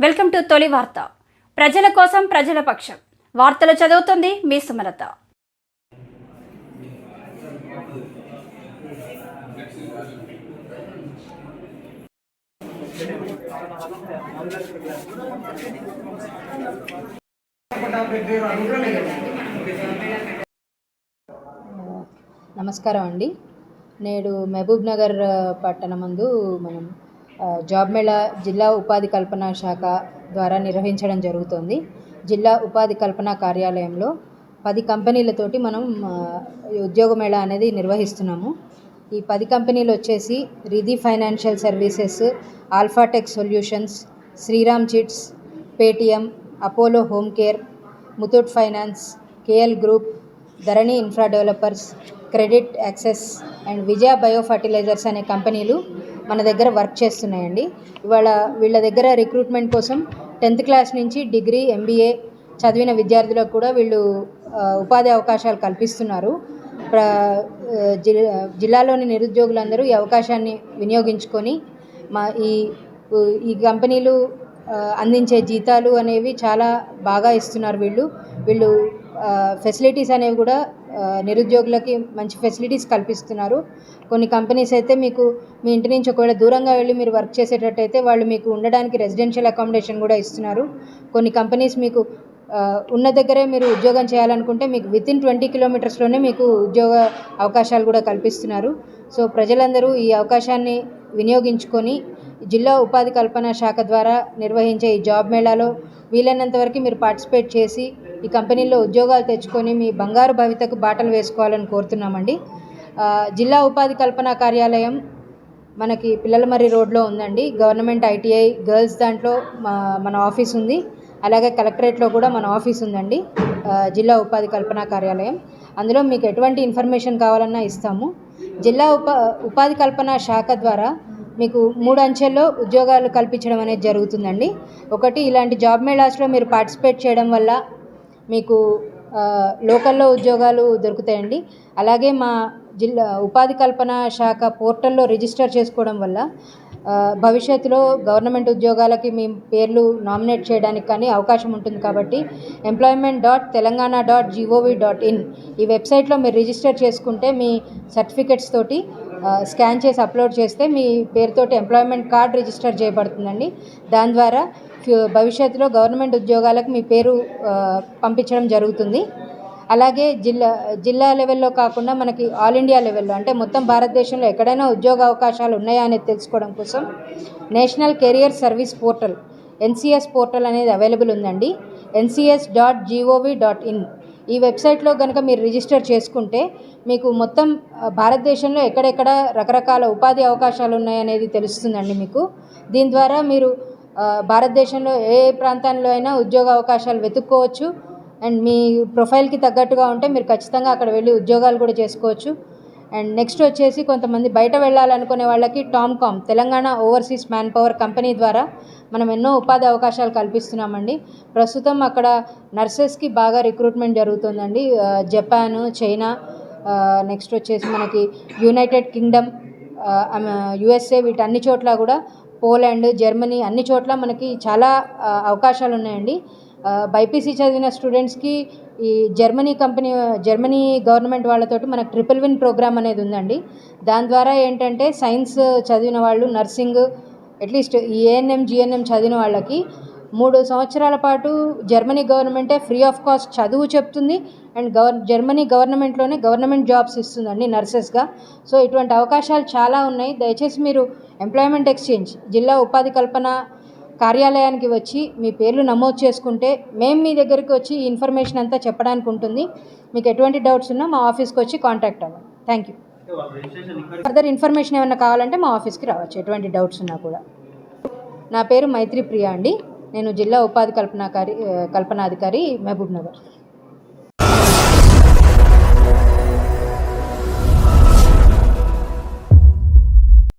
Welcome to తొలి వార్త. ప్రజల కోసం ప్రజల పక్షం. వార్తలు చదువుతుంది మీ సుమలత. నమస్కారం అండి. నేడు మహబూబ్ నగర్ పట్టణమందు మనం జాబ్ మేళా జిల్లా ఉపాధి కల్పన శాఖ ద్వారా నిర్వహించడం జరుగుతుంది. జిల్లా ఉపాధి కల్పన కార్యాలయంలో 10 కంపెనీలతోటి మనం ఉద్యోగ మేళా అనేది నిర్వహిస్తున్నాము. ఈ 10 కంపెనీలు వచ్చేసి Ridhi financial services, Alphatech solutions, Shriram chits, Paytm, Apollo home care, Muthoot finance, KL group, Dharani infra developers, credit access and Vijaya bio fertilisers అనే కంపెనీలు మన దగ్గర వర్క్ చేస్తున్నాయండి. ఇవాళ వీళ్ళ దగ్గర రిక్రూట్మెంట్ కోసం 10th క్లాస్ నుంచి డిగ్రీ, MBA చదివిన విద్యార్థులకు కూడా వీళ్ళు ఉపాధి అవకాశాలు కల్పిస్తున్నారు. జిల్లాలోని నిరుద్యోగులందరూ ఈ అవకాశాన్ని వినియోగించుకొని ఈ కంపెనీలు అందించే జీతాలు అనేవి చాలా బాగా ఇస్తున్నారు. వీళ్ళు ఫెసిలిటీస్ అనేవి కూడా నిరుద్యోగులకి మంచి ఫెసిలిటీస్ కల్పిస్తున్నారు. కొన్ని కంపెనీస్ అయితే మీకు మీ ఇంటి నుంచి ఒకవేళ దూరంగా వెళ్ళి మీరు వర్క్ చేసేటట్టయితే వాళ్ళు మీకు ఉండడానికి రెసిడెన్షియల్ అకామిడేషన్ కూడా ఇస్తున్నారు. కొన్ని కంపెనీస్ మీకు ఉన్న దగ్గరే మీరు ఉద్యోగం చేయాలనుకుంటే మీకు వితిన్ 20 కిలోమీటర్స్లోనే మీకు ఉద్యోగ అవకాశాలు కూడా కల్పిస్తున్నారు. సో ప్రజలందరూ ఈ అవకాశాన్ని వినియోగించుకొని జిల్లా ఉపాధి కల్పన శాఖ ద్వారా నిర్వహించే ఈ జాబ్ మేళాలో వీలైనంత వరకు మీరు పార్టిసిపేట్ చేసి ఈ కంపెనీల్లో ఉద్యోగాలు తెచ్చుకొని మీ బంగారు భవితకు బాటలు వేసుకోవాలని కోరుతున్నామండి. జిల్లా ఉపాధి కల్పన కార్యాలయం మనకి పిల్లలమర్రి రోడ్లో ఉందండి. గవర్నమెంట్ ITI గర్ల్స్ దాంట్లో మన ఆఫీస్ ఉంది. అలాగే కలెక్టరేట్లో కూడా మన ఆఫీస్ ఉందండి. జిల్లా ఉపాధి కల్పన కార్యాలయం. అందులో మీకు ఎటువంటి ఇన్ఫర్మేషన్ కావాలన్నా ఇస్తాము. జిల్లా ఉపాధి కల్పన శాఖ ద్వారా మీకు 3 అంచెల్లో ఉద్యోగాలు కల్పించడం అనేది జరుగుతుందండి. ఒకటి, ఇలాంటి జాబ్ మేళాస్లో మీరు పార్టిసిపేట్ చేయడం వల్ల మీకు లోకల్లో ఉద్యోగాలు దొరుకుతాయండి. అలాగే మా జిల్లా ఉపాధి కల్పన శాఖ పోర్టల్లో రిజిస్టర్ చేసుకోవడం వల్ల భవిష్యత్తులో గవర్నమెంట్ ఉద్యోగాలకి మీ పేర్లు నామినేట్ చేయడానికి కానీ అవకాశం ఉంటుంది. కాబట్టి employment.telangana.gov.in ఈ వెబ్సైట్లో మీరు రిజిస్టర్ చేసుకుంటే మీ సర్టిఫికెట్స్ తోటి స్కాన్ చేసి అప్లోడ్ చేస్తే మీ పేరుతోటి ఎంప్లాయ్మెంట్ కార్డ్ రిజిస్టర్ చేయబడుతుందండి. దాని ద్వారా భవిష్యత్తులో గవర్నమెంట్ ఉద్యోగాలకు మీ పేరు పంపించడం జరుగుతుంది. అలాగే జిల్లా లెవెల్లో కాకుండా మనకి ఆల్ ఇండియా లెవెల్లో అంటే మొత్తం భారతదేశంలో ఎక్కడైనా ఉద్యోగ అవకాశాలు ఉన్నాయా అనేది తెలుసుకోవడం కోసం national career service portal NCS portal అనేది అవైలబుల్ ఉందండి. ncs.gov.in ఈ వెబ్సైట్లో కనుక మీరు రిజిస్టర్ చేసుకుంటే మీకు మొత్తం భారతదేశంలో ఎక్కడెక్కడ రకరకాల ఉపాధి అవకాశాలు ఉన్నాయనేది తెలుస్తుందండి మీకు. దీని ద్వారా మీరు భారతదేశంలో ఏ ప్రాంతాల్లో అయినా ఉద్యోగ అవకాశాలు వెతుక్కోవచ్చు. అండ్ మీ ప్రొఫైల్కి తగ్గట్టుగా ఉంటే మీరు ఖచ్చితంగా అక్కడ వెళ్ళి ఉద్యోగాలు కూడా చేసుకోవచ్చు. అండ్ నెక్స్ట్ వచ్చేసి కొంతమంది బయట వెళ్ళాలనుకునే వాళ్ళకి TOMCOM Telangana overseas man power company ద్వారా మనం ఎన్నో ఉపాధి అవకాశాలు కల్పిస్తున్నామండి. ప్రస్తుతం అక్కడ నర్సెస్కి బాగా రిక్రూట్మెంట్ జరుగుతుందండి. జపాన్, చైనా, నెక్స్ట్ వచ్చేసి మనకి యునైటెడ్ కింగ్డమ్, USA వీటన్ని చోట్ల కూడా, పోలాండ్, జర్మనీ అన్ని చోట్ల మనకి చాలా అవకాశాలు ఉన్నాయండి. బైపీసీ చదివిన స్టూడెంట్స్కి ఈ జర్మనీ గవర్నమెంట్ వాళ్ళతోటి మనకు ట్రిపుల్ విన్ ప్రోగ్రామ్ అనేది ఉందండి. దాని ద్వారా ఏంటంటే సైన్స్ చదివిన వాళ్ళు, నర్సింగ్, అట్లీస్ట్ ఈ ANM, GNM చదివిన వాళ్ళకి 3 సంవత్సరాల పాటు జర్మనీ గవర్నమెంటే ఫ్రీ ఆఫ్ కాస్ట్ చదువు చెప్తుంది. అండ్ జర్మనీ గవర్నమెంట్లోనే గవర్నమెంట్ జాబ్స్ ఇస్తుందండి నర్సెస్గా. సో ఇటువంటి అవకాశాలు చాలా ఉన్నాయి. దయచేసి మీరు ఎంప్లాయ్మెంట్ ఎక్స్చేంజ్ జిల్లా ఉపాధి కల్పన కార్యాలయానికి వచ్చి మీ పేర్లు నమోదు చేసుకుంటే మేము మీ దగ్గరికి వచ్చి ఈ ఇన్ఫర్మేషన్ అంతా చెప్పడానికి ఉంటుంది. మీకు ఎటువంటి డౌట్స్ ఉన్నా మా ఆఫీస్కి వచ్చి కాంటాక్ట్ అవ్వండి. Thank you. ఫర్దర్ ఇన్ఫర్మేషన్ ఏమైనా కావాలంటే మా ఆఫీస్కి రావచ్చు, ఎటువంటి డౌట్స్ ఉన్నా కూడా. నా పేరు మైత్రి ప్రియా అండి. నేను జిల్లా ఉపాధి కల్పనాధికారి మహబూబ్ నగర్.